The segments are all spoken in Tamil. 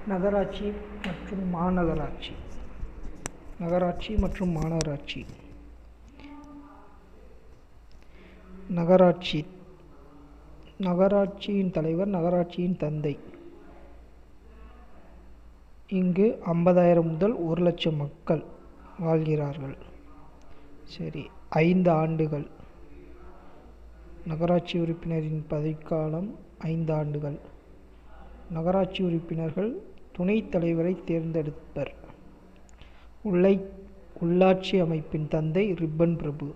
நகராட்சி மற்றும் மாநகராட்சி. நகராட்சி மற்றும் மாநகராட்சி. நகராட்சி. நகராட்சியின் தலைவர் நகராட்சியின் தந்தை. இங்கு 50,000 முதல் 1,00,000 மக்கள் வாழ்கிறார்கள். சரி, 5 ஆண்டுகள். நகராட்சி உறுப்பினரின் பதவிக்காலம் 5 ஆண்டுகள். நகராட்சி உறுப்பினர்கள் துணைத் தலைவரை தேர்ந்தெடுப்பர். உள்ளாட்சி அமைப்பின் தந்தை ரிப்பன் பிரபு.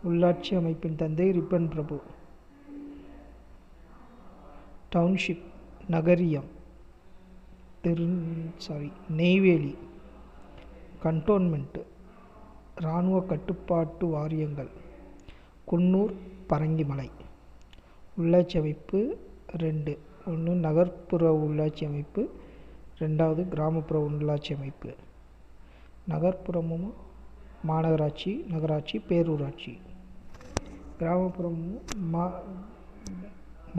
உள்ளாட்சி அமைப்பின் தந்தை ரிப்பன் பிரபு. டவுன்ஷிப் நகரியம் நெய்வேலி. கண்டோன்மெண்ட் இராணுவ கட்டுப்பாட்டு வாரியங்கள் குன்னூர், பரங்கிமலை. உள்ளாட்சி அமைப்பு 2. 1 நகர்ப்புற உள்ளாட்சி அமைப்பு, 2 கிராமப்புற உள்ளாட்சி அமைப்பு. நகர்ப்புறமும் மாநகராட்சி, நகராட்சி, பேரூராட்சி. கிராமப்புறமும்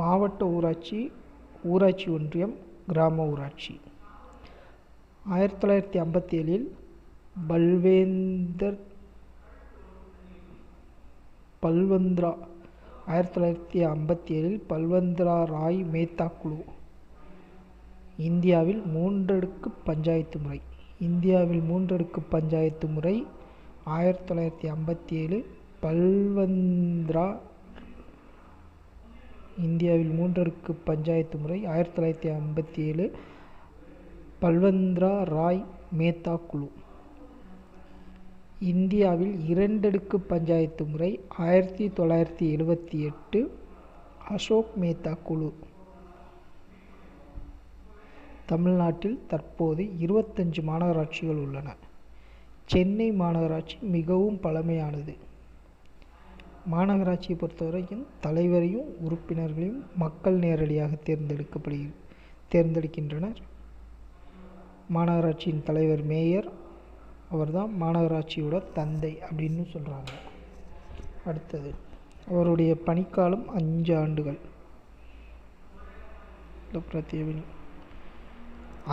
மாவட்ட ஊராட்சி, ஊராட்சி ஒன்றியம், கிராம ஊராட்சி. 1957 பல்வந்த்ரா ராய் மேத்தா குழு. இந்தியாவில் 3 அடுக்கு பஞ்சாயத்து முறை. இந்தியாவில் 3 அடுக்கு பஞ்சாயத்து முறை 1957 பல்வந்த்ரா. இந்தியாவில் 3 அடுக்கு பஞ்சாயத்து முறை 1957 பல்வந்த்ரா ராய் மேத்தா குழு. இந்தியாவில் 2 அடுக்கு பஞ்சாயத்து முறை 1978 அசோக் மேத்தா குழு. தமிழ்நாட்டில் தற்போது 25 மாநகராட்சிகள் உள்ளன. சென்னை மாநகராட்சி மிகவும் பழமையானது. மாநகராட்சியை பொறுத்தவரைக்கும் தலைவரையும் உறுப்பினர்களையும் மக்கள் நேரடியாக தேர்ந்தெடுக்கின்றனர். மாநகராட்சியின் தலைவர் மேயர். அவர்தான் மாநகராட்சியோட தந்தை அப்படின்னு சொல்கிறாங்க. அடுத்தது, அவருடைய பணிக்காலம் 5 ஆண்டுகள்.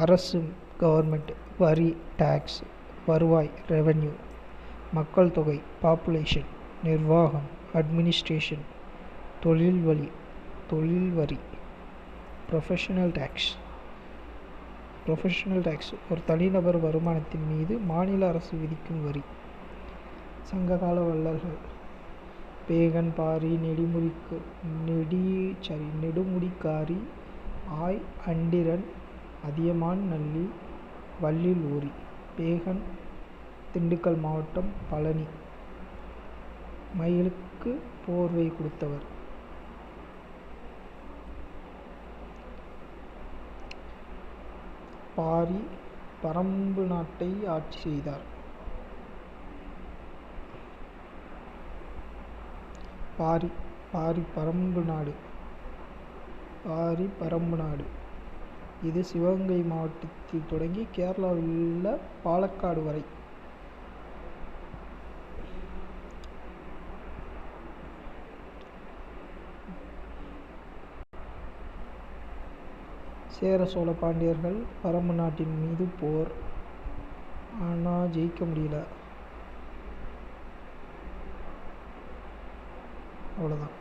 அரசு கவர்மெண்ட் வரி, டாக்ஸ், வருவாய், ரெவென்யூ, மக்கள் தொகை, பாப்புலேஷன், நிர்வாகம், அட்மினிஸ்ட்ரேஷன், தொழில் வரி, ப்ரொஃபஷனல் டேக்ஸ் ஒரு தனிநபர் வருமானத்தின் மீது மாநில அரசு விதிக்கும் வரி. சங்ககால வள்ளல்கள் பேகன், பாரி, நெடுமுடிக்காரி, ஆய், அண்டிரன், அதியமான், நல்லி, வல்வில் ஓரி. பேகன் திண்டுக்கல் மாவட்டம், பழனி. மயிலுக்கு போர்வை கொடுத்தவர். பாரி பரம்பு நாட்டை ஆட்சி செய்தார். பாரி பரம்பு நாடு. இது சிவகங்கை மாவட்டத்தில் தொடங்கி கேரளாவில் உள்ள பாலக்காடு வரை. சேர சோழ பாண்டியர்கள் பரம்பு நாட்டின் மீது போர். ஆனால் ஜெயிக்க முடியல. அவ்வளோதான்.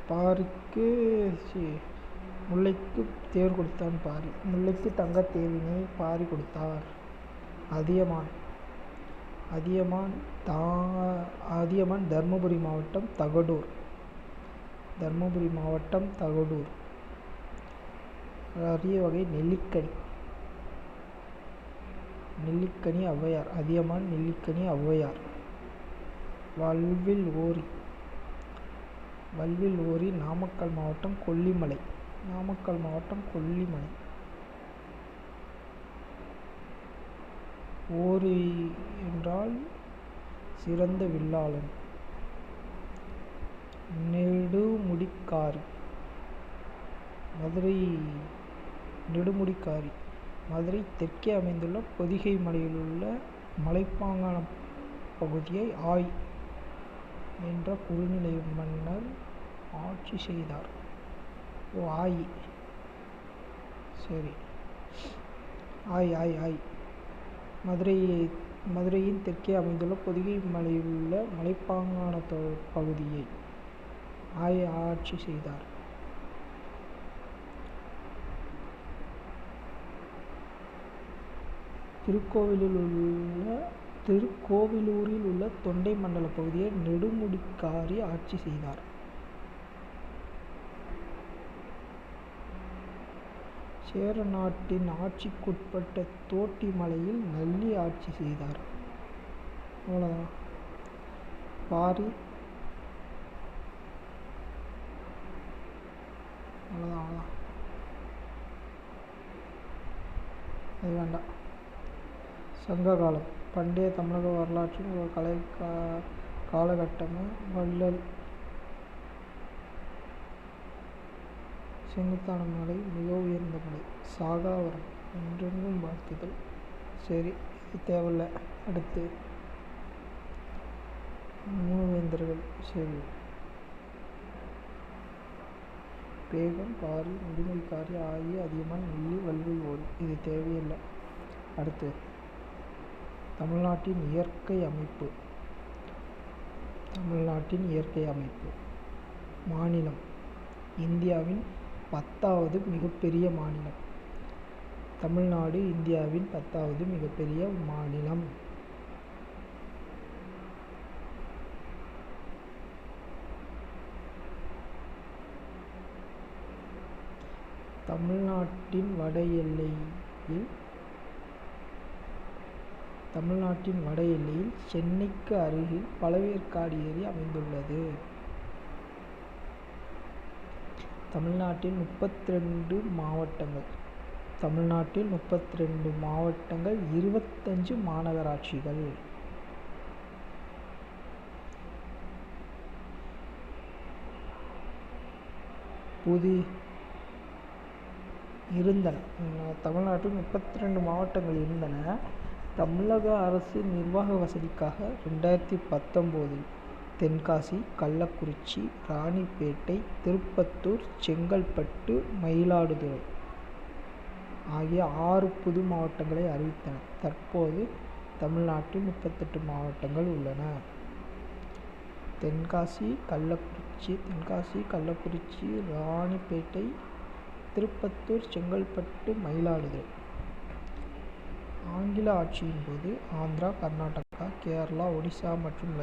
பாரிக்கு முல்லைக்கு தேர் கொடுத்தான் பாரி. முல்லைக்கு தங்கத்தேவினை பாரி கொடுத்தார். அதியமான் தர்மபுரி மாவட்டம், தகடூர். அரிய வகை நெல்லிக்கனி ஔவையார். அதியமான் நெல்லிக்கனி ஔவையார். வல்வில் ஓரி நாமக்கல் மாவட்டம், கொல்லிமலை. ஓரி என்றால் சிறந்த வில்லாளன். நெடுமுடிக்காரி மதுரை தெற்கே அமைந்துள்ள பொதிகை மலையிலுள்ள மலைப்பாங்கான பகுதியை ஆய் என்ற குறுநிலை மன்னர் ஆட்சி ஆட்சி செய்தார். ஆய் சரி ஆய் ஆய் ஆய் மதுரையின் தெற்கே அமைந்துள்ள பொதிகை மலையில் உள்ள மலைப்பாங்கான பகுதியை ஆய் ஆட்சி செய்தார். திருக்கோவிலூரில் உள்ள தொண்டை மண்டல பகுதியை நெடுமுடிக்காரி ஆட்சி செய்தார். சேர நாட்டின் ஆட்சிக்குட்பட்ட தோட்டி மலையில் நல்லி ஆட்சி செய்தார். அவ்வளோதான். பாரி அவ்வளோதான் அது வேண்டாம். சங்க காலம் பண்டைய தமிழக வரலாற்றின் ஒரு காலகட்டமே. வள்ளல் செங்குத்தான மலை, மிக உயர்ந்த மலை, சாகாவரம், என்றென்றும் வாழ்த்துதல். சரி, இது தேவையில்லை. அடுத்து மூவேந்தர்கள். சரி, பேகன், பாரி, முதுமொழிக்காரி, ஆயி, அதியமான், நெல்லி, வல்வில் ஓரி. இது தேவையில்லை. அடுத்து தமிழ்நாட்டின் இயற்கை அமைப்பு. மாநிலம் இந்தியாவின் 10வது மிகப்பெரிய மாநிலம். தமிழ்நாடு இந்தியாவின் 10வது மிகப்பெரிய மாநிலம். தமிழ்நாட்டின் வட எல்லையில் சென்னைக்கு அருகில் பழவேற்காடு ஏரி அமைந்துள்ளது. தமிழ்நாட்டில் 32 மாவட்டங்கள். 25 மாநகராட்சிகள். தமிழ்நாட்டில் 32 மாவட்டங்கள் இருந்தன. தமிழக அரசு நிர்வாக வசதிக்காக 2019 தென்காசி, கள்ளக்குறிச்சி, ராணிப்பேட்டை, திருப்பத்தூர், செங்கல்பட்டு, மயிலாடுதுறை ஆகிய 6 புது மாவட்டங்களை அறிவித்தன. தற்போது தமிழ்நாட்டில் 38 மாவட்டங்கள் உள்ளன. தென்காசி, கள்ளக்குறிச்சி, ராணிப்பேட்டை, திருப்பத்தூர், செங்கல்பட்டு, மயிலாடுதுறை. ஆங்கில ஆட்சியின் போது ஆந்திரா, கர்நாடகா, கேரளா, ஒடிசா மற்றும்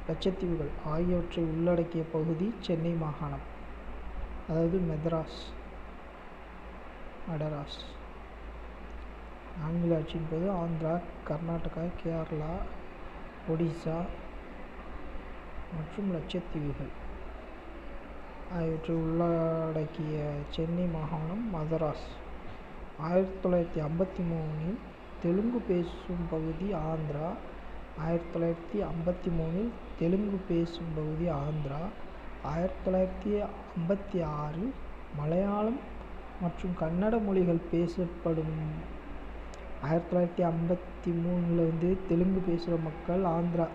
லட்சத்தீவுகள் ஆகியவற்றை உள்ளடக்கிய பகுதி சென்னை மாகாணம், அதாவது மெட்ராஸ். ஆங்கில ஆட்சியின் போது ஆந்திரா, கர்நாடகா, கேரளா, ஒடிசா மற்றும் லட்சத்தீவுகள் ஆகியவற்றை உள்ளடக்கிய சென்னை மாகாணம் மதராஸ். 1953 தெலுங்கு பேசும் பகுதி ஆந்திரா. 1956 மலையாளம் மற்றும் கன்னட மொழிகள் பேசப்படும். 1953 தெலுங்கு பேசுகிற மக்கள் ஆந்திரா.